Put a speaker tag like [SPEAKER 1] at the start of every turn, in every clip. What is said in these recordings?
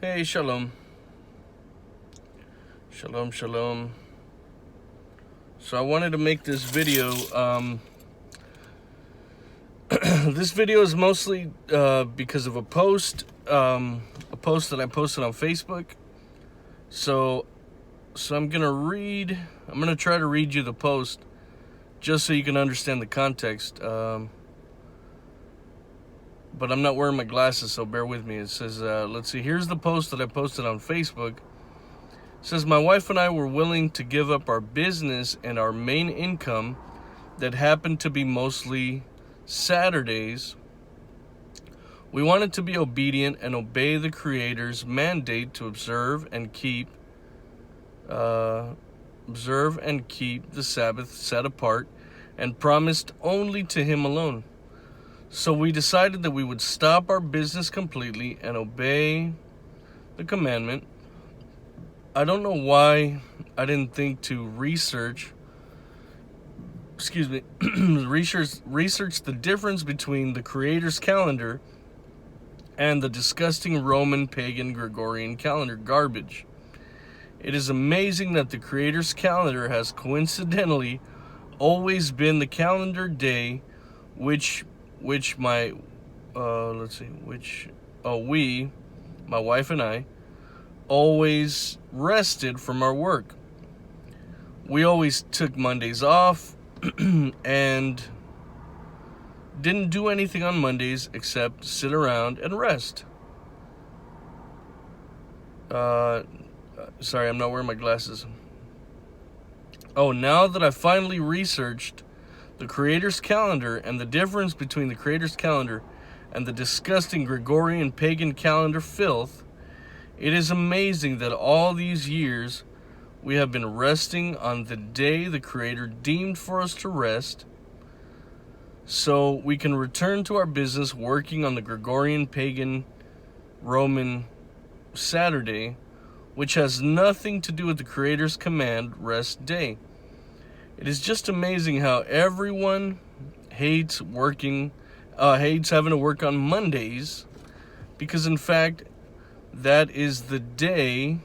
[SPEAKER 1] Hey, shalom. Shalom, shalom. So I wanted to make this video. This video is mostly because of a post that I posted on Facebook. So I'm gonna try to read you the post just so you can understand the context. But I'm not wearing my glasses, so bear with me. It says, let's see, here's the post that I posted on Facebook. It says, my wife and I were willing to give up our business and our main income that happened to be mostly Saturdays. We wanted to be obedient and obey the Creator's mandate to observe and keep the Sabbath set apart and promised only to Him alone. So we decided that we would stop our business completely and obey the commandment. I don't know why I didn't think to research the difference between the Creator's calendar and the disgusting Roman pagan Gregorian calendar garbage. It is amazing that the Creator's calendar has coincidentally always been the calendar day we, my wife and I, always rested from our work. We always took Mondays off and didn't do anything on Mondays except sit around and rest. Sorry, I'm not wearing my glasses. Oh, now that I finally researched the Creator's calendar and the difference between the Creator's calendar and the disgusting Gregorian pagan calendar filth, it is amazing that all these years we have been resting on the day the Creator deemed for us to rest, so we can return to our business working on the Gregorian pagan Roman Saturday, which has nothing to do with the Creator's command rest day. It is just amazing how everyone hates having to work on Mondays, because in fact, that is the day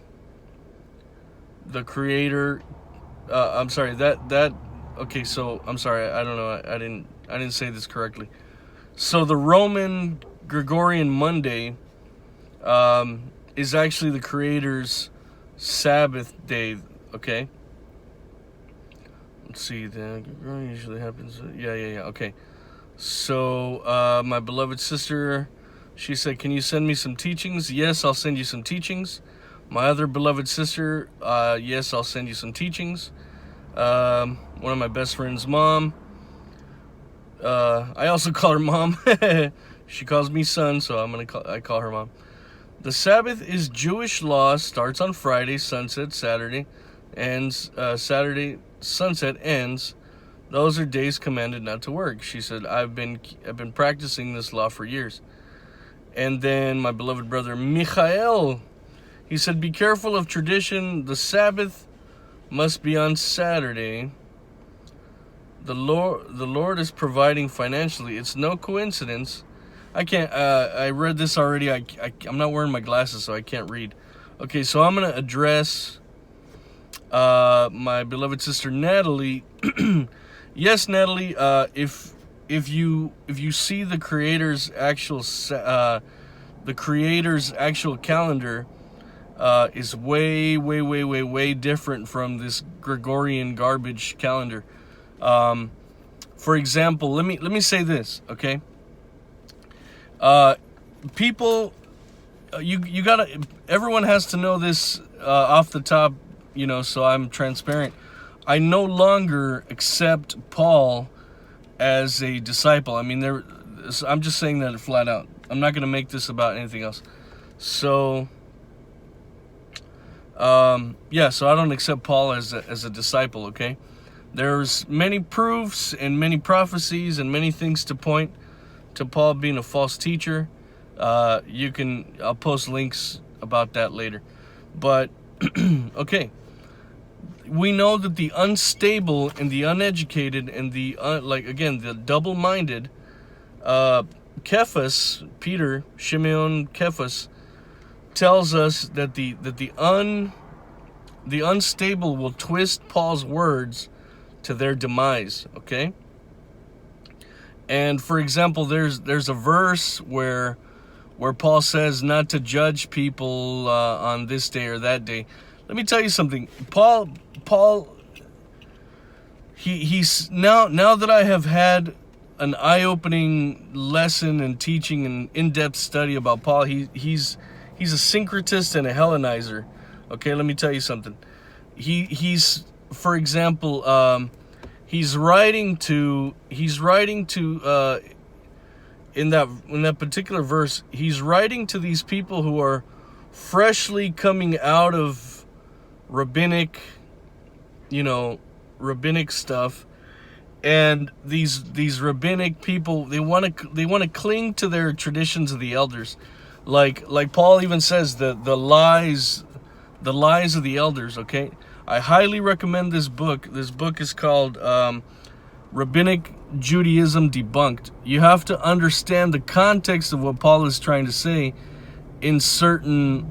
[SPEAKER 1] the Creator. I'm sorry. Okay. So I'm sorry. I don't know. I didn't say this correctly. So the Roman Gregorian Monday is actually the Creator's Sabbath day. Okay. Let's see, that usually happens. Yeah. Okay. So, my beloved sister, she said, can you send me some teachings? Yes, I'll send you some teachings. My other beloved sister, yes, I'll send you some teachings. One of my best friend's mom, I also call her mom. She calls me son, so I call her mom. The Sabbath is Jewish law, starts on Friday, sunset, Saturday, ends, Saturday, sunset ends. Those are days commanded not to work. She said, I've been practicing this law for years. And then my beloved brother Michael, he said, be careful of tradition. The Sabbath must be on Saturday. The Lord is providing financially. It's no coincidence. I can't. I read this already. I'm not wearing my glasses, so I can't read. Okay, so I'm gonna address my beloved sister Natalie. Yes, Natalie. If you see the Creator's actual calendar is way different from this Gregorian garbage calendar. For example, let me say this, okay? People, you gotta. Everyone has to know this off the top, so I'm transparent. I no longer accept Paul as a disciple. I mean, I'm just saying that flat out. I'm not going to make this about anything else. So, so I don't accept Paul as a disciple, okay? There's many proofs and many prophecies and many things to point to Paul being a false teacher. I'll post links about that later. But, okay. We know that the unstable and the uneducated and the double-minded, Cephas, Peter, Shimon, Cephas, tells us that the unstable will twist Paul's words to their demise, okay? And for example, there's a verse where Paul says not to judge people on this day or that day. Let me tell you something. Paul he's now that I have had an eye-opening lesson and teaching and in-depth study about Paul, he's a syncretist and a Hellenizer. Okay, let me tell you something. He's for example, he's writing to in that particular verse, he's writing to these people who are freshly coming out of rabbinic stuff, and these rabbinic people, they want to cling to their traditions of the elders, like Paul even says the lies of the elders. Okay, I highly recommend this book. This book is called Rabbinic Judaism Debunked. You have to understand the context of what Paul is trying to say in certain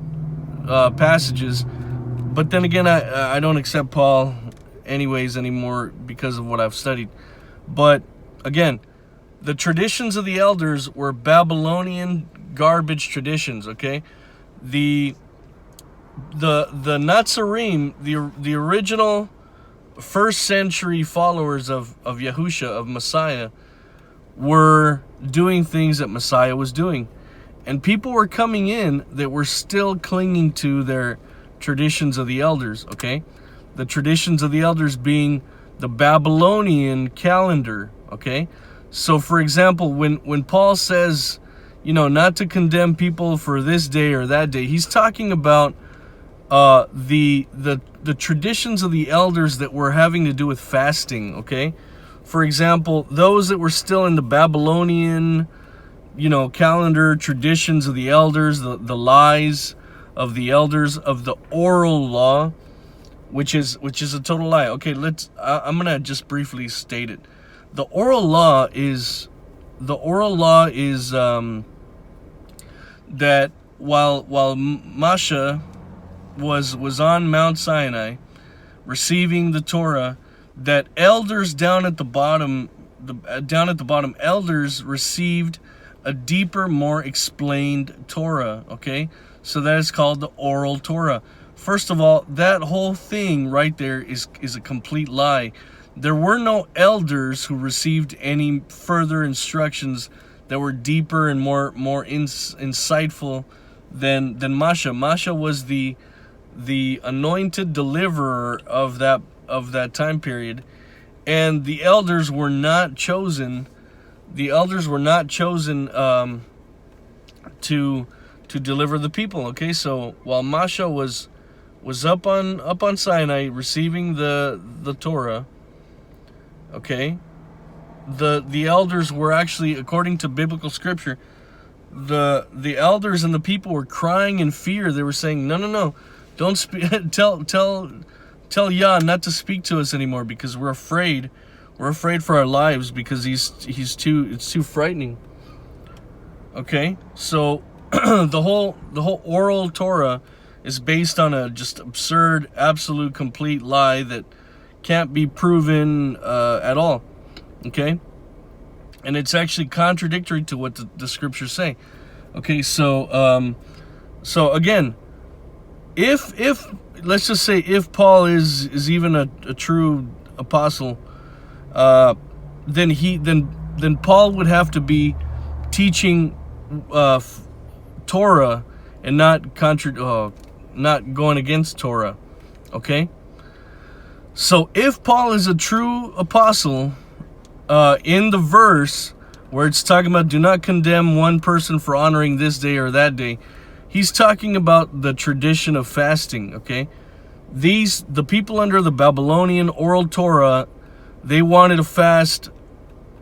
[SPEAKER 1] passages. But then again, I don't accept Paul anyways anymore because of what I've studied. But again, the traditions of the elders were Babylonian garbage traditions, okay? The Nazarene, the original first century followers of Yahusha, of Messiah, were doing things that Messiah was doing. And people were coming in that were still clinging to their traditions of the elders, okay? The traditions of the elders being the Babylonian calendar, okay? So for example, when Paul says, not to condemn people for this day or that day, he's talking about the traditions of the elders that were having to do with fasting, okay? For example, those that were still in the Babylonian, calendar traditions of the elders, the lies of the elders, of the oral law, which is a total lie. Okay, I'm gonna just briefly state it. The oral law is that while Moshe was on Mount Sinai receiving the Torah, that elders down at the bottom, elders received a deeper, more explained Torah, okay? So that is called the oral Torah. First of all, that whole thing right there is a complete lie. There were no elders who received any further instructions that were deeper and more insightful than Moshe. Moshe was the anointed deliverer of that time period, and the elders were not chosen. The elders were not chosen to deliver the people. Okay, so while Moshe was up on Sinai receiving the Torah, okay, the elders were actually, according to biblical scripture, the elders and the people were crying in fear. They were saying, no, don't speak. Tell Yah not to speak to us anymore, because we're afraid. We're afraid for our lives, because it's too frightening. Okay, so the whole oral Torah is based on a just absurd, absolute, complete lie that can't be proven at all. Okay, and it's actually contradictory to what the scriptures say. Okay, so again, if let's just say if Paul is even a true apostle, then Paul would have to be teaching Torah and not going against Torah. Okay, so if Paul is a true apostle, in the verse where it's talking about do not condemn one person for honoring this day or that day, he's talking about the tradition of fasting. Okay, the people under the Babylonian oral Torah, they wanted to fast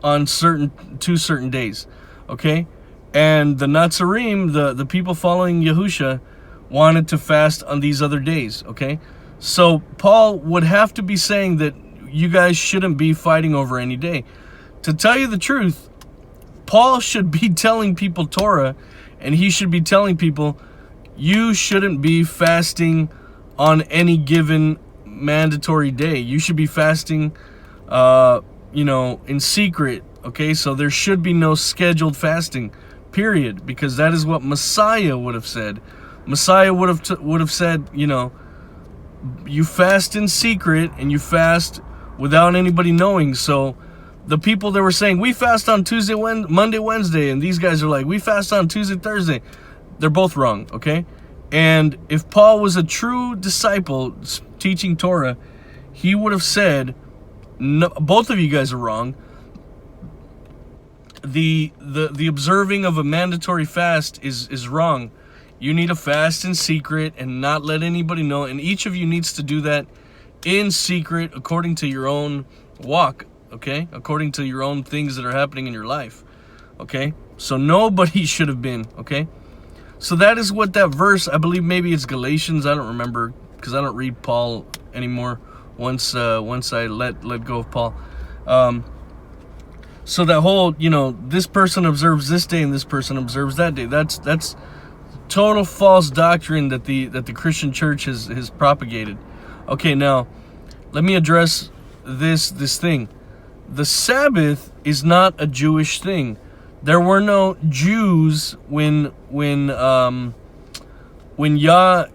[SPEAKER 1] on two certain days. Okay, and the Nazarene, the people following Yahusha, wanted to fast on these other days. Okay, so Paul would have to be saying that you guys shouldn't be fighting over any day. To tell you the truth, Paul should be telling people Torah, and he should be telling people, you shouldn't be fasting on any given mandatory day. You should be fasting, in secret. Okay, so there should be no scheduled fasting, period, because that is what Messiah would have said. Messiah would have said, you fast in secret and you fast without anybody knowing. So the people that were saying we fast on Tuesday, Monday, Wednesday, and these guys are like we fast on Tuesday, Thursday, they're both wrong. Okay, and if Paul was a true disciple teaching Torah, he would have said, no, both of you guys are wrong. The observing of a mandatory fast is wrong. You need to fast in secret and not let anybody know. And each of you needs to do that in secret according to your own walk, okay? According to your own things that are happening in your life, okay? So nobody should have been, okay? So that is what that verse, I believe maybe it's Galatians, I don't remember, because I don't read Paul anymore once I let go of Paul. So that whole, this person observes this day and this person observes that day. That's total false doctrine that the Christian church has propagated. Okay, now let me address this thing. The Sabbath is not a Jewish thing. There were no Jews when Yah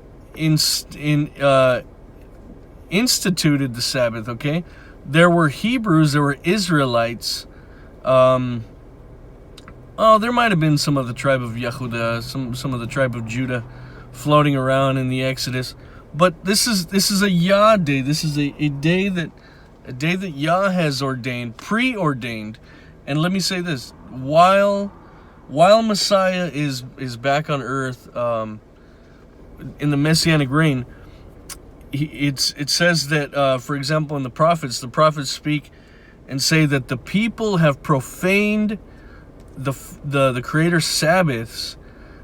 [SPEAKER 1] instituted the Sabbath. Okay, there were Hebrews, there were Israelites. There might have been some of the tribe of Yehuda, some of the tribe of Judah floating around in the Exodus. But this is a Yah day. This is a day that Yah has ordained, preordained. And let me say this: while Messiah is back on earth, in the Messianic reign, it says that, for example, in the prophets speak and say that the people have profaned the Creator's Sabbaths.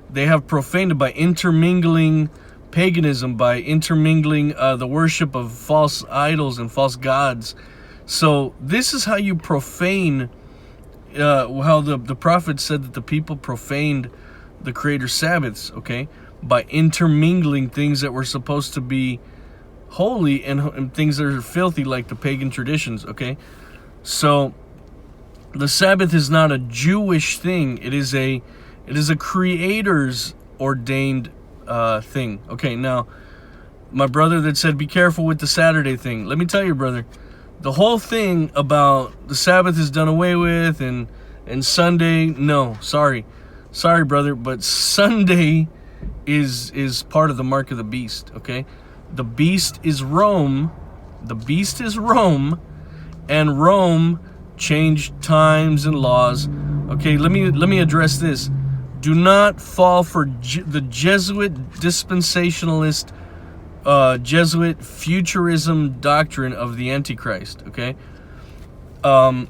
[SPEAKER 1] They have profaned it by intermingling paganism, by intermingling the worship of false idols and false gods. So this is how you profane, how the prophet said that the people profaned the Creator's Sabbaths, okay? By intermingling things that were supposed to be holy and things that are filthy, like the pagan traditions, okay? So the Sabbath is not a Jewish thing. It is a Creator's ordained thing. Okay, now, my brother that said, be careful with the Saturday thing. Let me tell you, brother, the whole thing about the Sabbath is done away with and Sunday, no, sorry, brother, but Sunday is part of the mark of the beast, okay? The beast is Rome. The beast is Rome, and Rome changed times and laws. Okay, let me address this. Do not fall for the Jesuit dispensationalist, Jesuit futurism doctrine of the Antichrist. Okay, let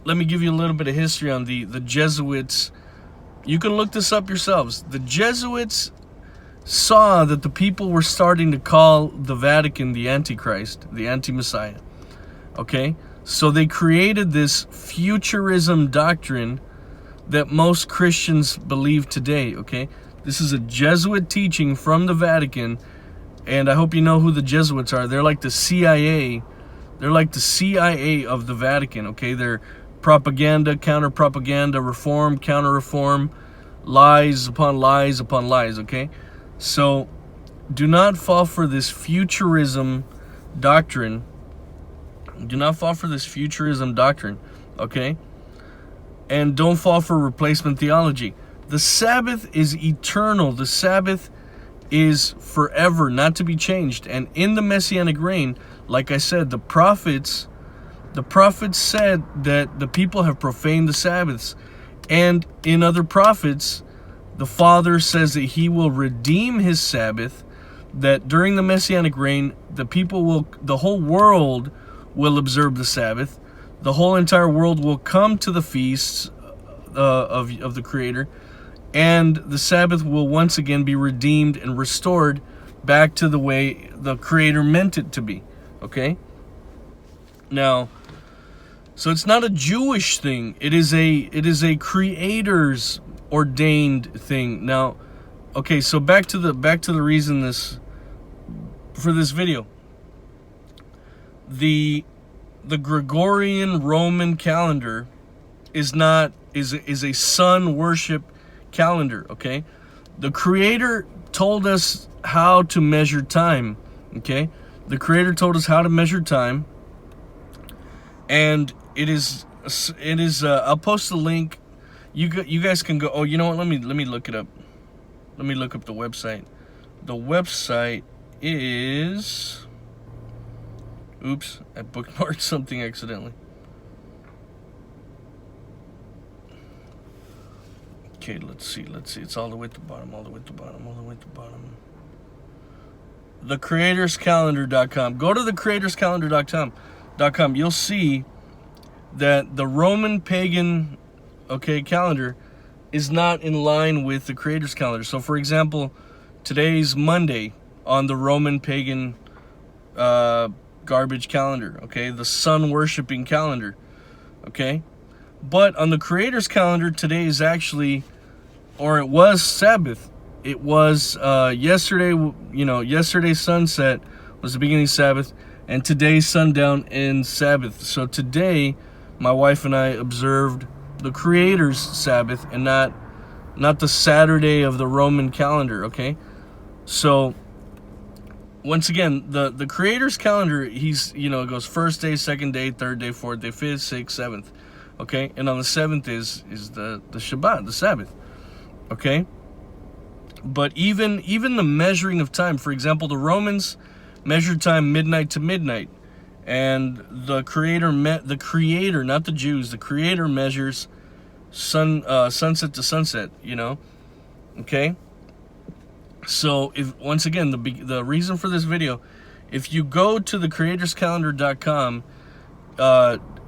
[SPEAKER 1] me give you a little bit of history on the Jesuits. You can look this up yourselves. The Jesuits saw that the people were starting to call the Vatican the Antichrist, the anti-Messiah. Okay, so they created this futurism doctrine that most Christians believe today, okay? This is a Jesuit teaching from the Vatican, and I hope you know who the Jesuits are. They're like the CIA. They're like the CIA of the Vatican, okay? They're propaganda, counter-propaganda, reform, counter-reform, lies upon lies upon lies, okay? So do not fall for this futurism doctrine. Do not fall for this futurism doctrine, okay? And don't fall for replacement theology. The Sabbath is eternal. The Sabbath is forever, not to be changed. And in the Messianic reign, like I said, the prophets said that the people have profaned the Sabbaths. And in other prophets, the Father says that he will redeem his Sabbath, that during the Messianic reign, the whole world will observe the Sabbath. The whole entire world will come to the feasts of the Creator, and the Sabbath will once again be redeemed and restored back to the way the Creator meant it to be. Okay? Now, so it's not a Jewish thing. It is a Creator's ordained thing. Now, Okay, so back to the reason for this video. The Gregorian Roman calendar is a sun worship calendar, okay? The Creator told us how to measure time, okay? The Creator told us how to measure time, and it is I'll post a link. You guys can go. Oh, you know what? Let me look it up. Let me look up the website. The website is... Oops, I bookmarked something accidentally. Okay, let's see. It's all the way at the bottom, thecreatorscalendar.com. Go to thecreatorscalendar.com. You'll see that the Roman pagan, calendar is not in line with the Creator's calendar. So, for example, today's Monday on the Roman pagan garbage calendar, okay? The sun worshiping calendar, okay? But on the Creator's calendar, today is actually, or it was Sabbath. It was yesterday, yesterday's sunset was the beginning of Sabbath, and today's sundown ends Sabbath. So today, my wife and I observed the Creator's Sabbath and not the Saturday of the Roman calendar, okay? So once again, the Creator's calendar, it goes first day, second day, third day, fourth day, fifth, sixth, seventh, okay? And on the seventh is the Shabbat, the Sabbath, okay? But even the measuring of time, for example, the Romans measured time midnight to midnight, and the Creator, not the Jews, the Creator measures sunset to sunset, okay? So, once again, the reason for this video, if you go to thecreatorscalendar.com,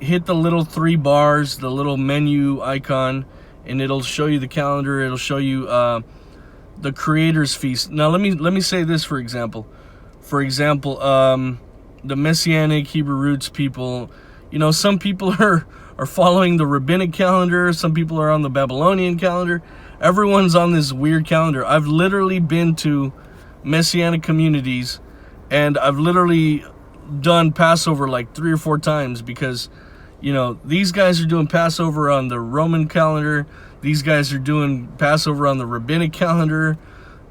[SPEAKER 1] hit the little 3 bars, the little menu icon, and it'll show you the calendar. It'll show you the Creator's feast. Now, let me say this, for example. The Messianic Hebrew roots people, some people are following the rabbinic calendar. Some people are on the Babylonian calendar. Everyone's on this weird calendar. I've literally been to Messianic communities, and I've literally done Passover like 3 or 4 times because, these guys are doing Passover on the Roman calendar. These guys are doing Passover on the rabbinic calendar.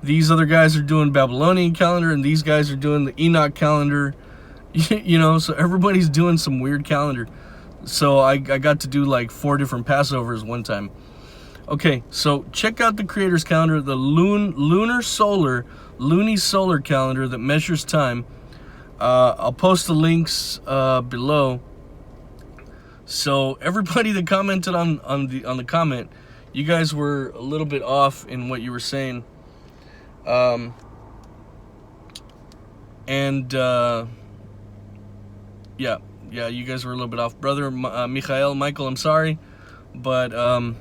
[SPEAKER 1] These other guys are doing Babylonian calendar, and these guys are doing the Enoch calendar. So everybody's doing some weird calendar. So I got to do like 4 different Passovers one time. Okay, so check out the Creator's calendar, the luni solar calendar that measures time. I'll post the links below. So everybody that commented on the comment, you guys were a little bit off in what you were saying. You guys were a little bit off. Brother Michael, I'm sorry, but I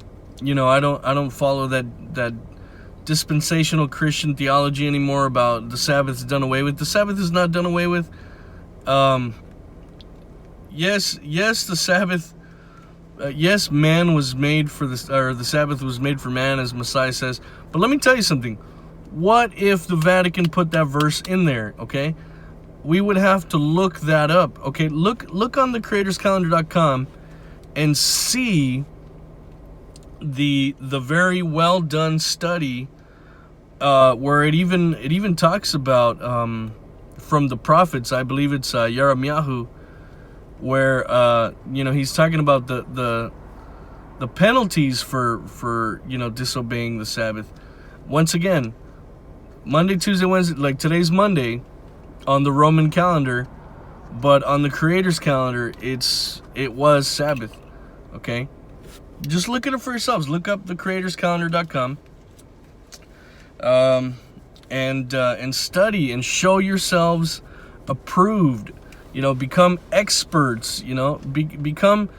[SPEAKER 1] don't follow that dispensational Christian theology anymore about the Sabbath is done away with. The Sabbath is not done away with. Yes, the Sabbath. Yes, man was made for this, or the Sabbath was made for man, as Messiah says. But let me tell you something. What if the Vatican put that verse in there? Okay, we would have to look that up. Okay, look on the creatorscalendar.com and see the very well done study where it even talks about from the prophets. I believe it's Jeremiah, where he's talking about the penalties for disobeying the Sabbath. Once again, Monday, Tuesday, Wednesday, like today's Monday on the Roman calendar, but on the Creator's calendar it was Sabbath. Okay, just look at it for yourselves. Look up the creatorscalendar.com and study and show yourselves approved. Become experts. Become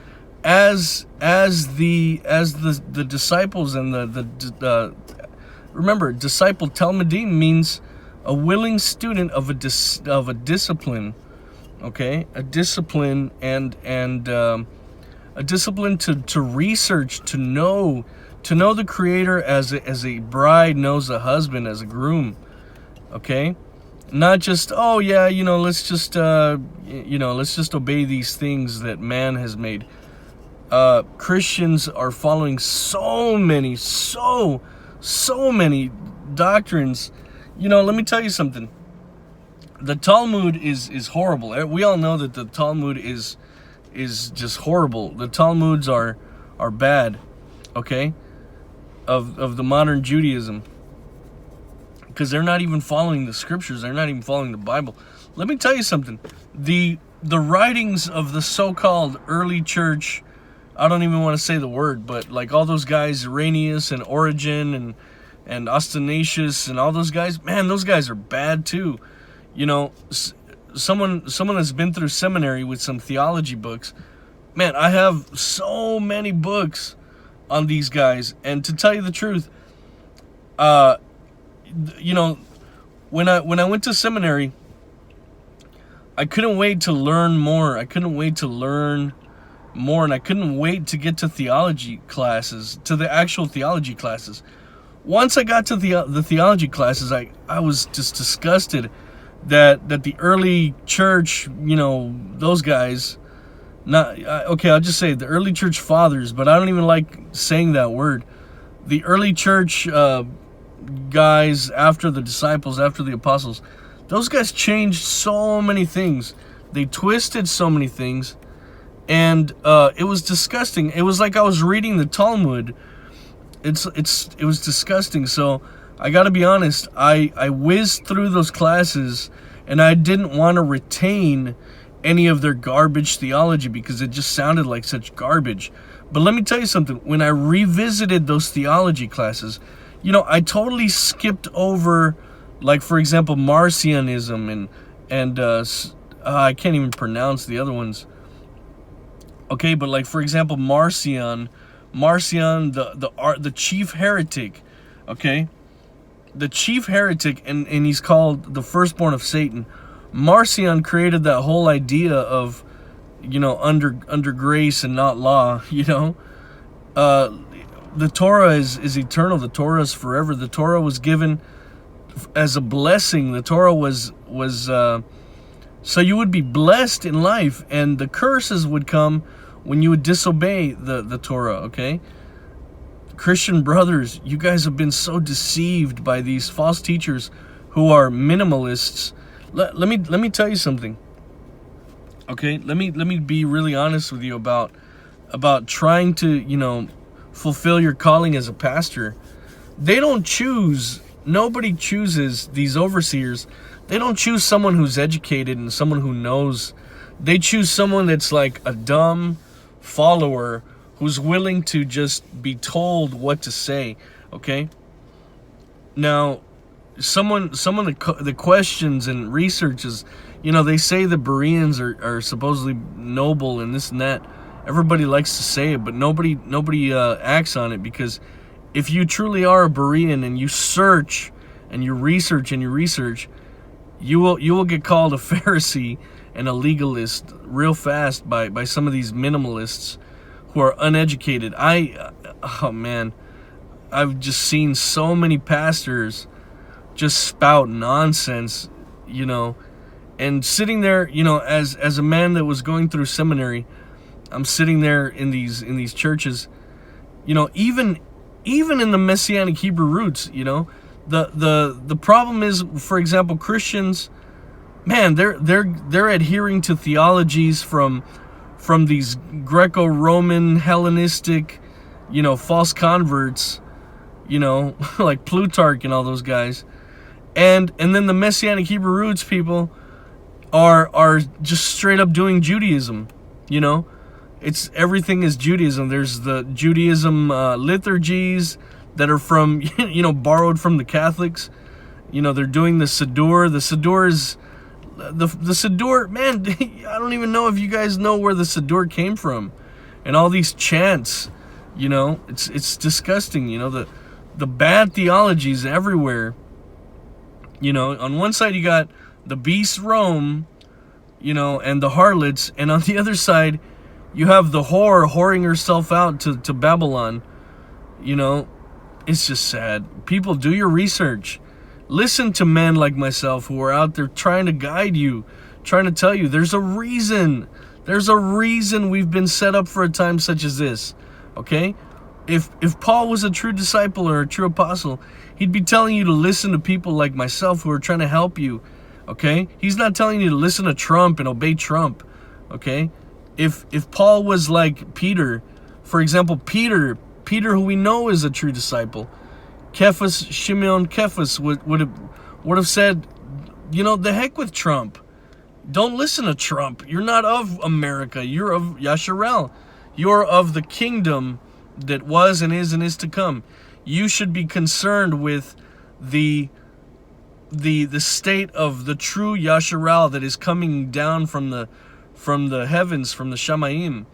[SPEAKER 1] as the disciples and the remember, disciple Talmudim means a willing student of a discipline. Okay, a discipline and a discipline to research, to know, To know the Creator as a bride knows a husband, as a groom. Okay? Not just, oh yeah, let's just obey these things that man has made. Christians are following so many doctrines. Let me tell you something. The Talmud is horrible. We all know that the Talmud is just horrible. The Talmuds are bad, okay? Of the modern Judaism, because they're not even following the scriptures. They're not even following the Bible. Let me tell you something. The writings of the so-called early church, I don't even want to say the word, but like all those guys, Irenaeus and Origen and Athanasius and all those guys, man, those guys are bad too. Someone that's been through seminary with some theology books, man, I have so many books on these guys. And to tell you the truth, when I went to seminary, I couldn't wait to learn more. And I couldn't wait to get to theology classes, to the actual theology classes. Once I got to the theology classes, I was just disgusted that the early church, those guys, I'll just say the early church fathers, but I don't even like saying that word. The early church guys, after the disciples, after the apostles, those guys changed so many things. They twisted so many things, and it was disgusting. It was like I was reading the Talmud. It was disgusting. So I got to be honest, I whizzed through those classes, and I didn't want to retain any of their garbage theology because it just sounded like such garbage. But let me tell you something. When I revisited those theology classes, I totally skipped over, like, for example, Marcionism and I can't even pronounce the other ones. Okay, but like, for example, Marcion, the chief heretic, okay? The chief heretic, and he's called the firstborn of Satan. Marcion created that whole idea of, under grace and not law, The Torah is eternal. The Torah is forever. The Torah was given as a blessing. The Torah was so you would be blessed in life, and the curses would come when you would disobey the Torah, okay? Christian brothers, you guys have been so deceived by these false teachers who are minimalists. Let me tell you something. Okay? Let me be really honest with you about trying to, fulfill your calling as a pastor. Nobody chooses these overseers. They don't choose someone who's educated and someone who knows. They choose someone that's like a dumb follower who's willing to just be told what to say, okay? Now, some of the questions and researches, they say the Bereans are supposedly noble and this and that. Everybody likes to say it, but nobody acts on it, because if you truly are a Berean and you search and you research, you will get called a Pharisee and a legalist real fast by some of these minimalists who are uneducated. I've just seen so many pastors just spout nonsense, and sitting there, as a man that was going through seminary, I'm sitting there in these churches, even in the Messianic Hebrew roots, the problem is, for example, Christians, man, they're adhering to theologies from these Greco-Roman Hellenistic, false converts, like Plutarch and all those guys, and then the Messianic Hebrew roots people are just straight up doing Judaism, It's everything is Judaism. There's the Judaism liturgies that are from, borrowed from the Catholics. They're doing the Siddur. The Siddur is the Siddur. Man, I don't even know if you guys know where the Siddur came from, and all these chants. It's disgusting. The bad theologies everywhere. On one side you got the beast Rome, and the harlots, and on the other side you have the whore whoring herself out to Babylon. You know, it's just sad. People, do your research. Listen to men like myself who are out there trying to guide you, trying to tell you there's a reason. There's a reason we've been set up for a time such as this. Okay? If Paul was a true disciple or a true apostle, he'd be telling you to listen to people like myself who are trying to help you. Okay? He's not telling you to listen to Trump and obey Trump. Okay? If Paul was like Peter, for example, Peter, who we know is a true disciple, Shimon Cephas would have said, you know, the heck with Trump. Don't listen to Trump. You're not of America. You're of Yasharel. You're of the kingdom that was and is to come. You should be concerned with the state of the true Yasharel that is coming down from the heavens, from the Shamayim.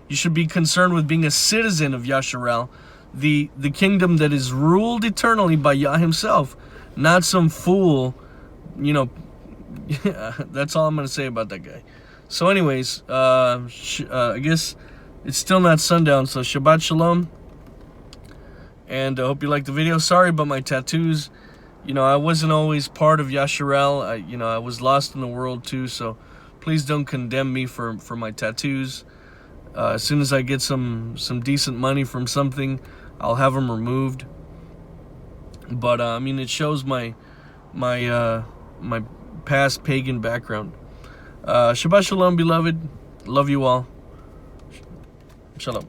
[SPEAKER 1] You should be concerned with being a citizen of Yasharel, the kingdom that is ruled eternally by Yah himself, not some fool. You know, that's all I'm going to say about that guy. So anyways, I guess it's still not sundown, so Shabbat Shalom. And I hope you liked the video. Sorry about my tattoos. You know, I wasn't always part of Yasharel. I was lost in the world too, so please don't condemn me for my tattoos. As soon as I get some decent money from something, I'll have them removed. But I mean, it shows my past pagan background. Shabbat Shalom, beloved. Love you all. Shalom.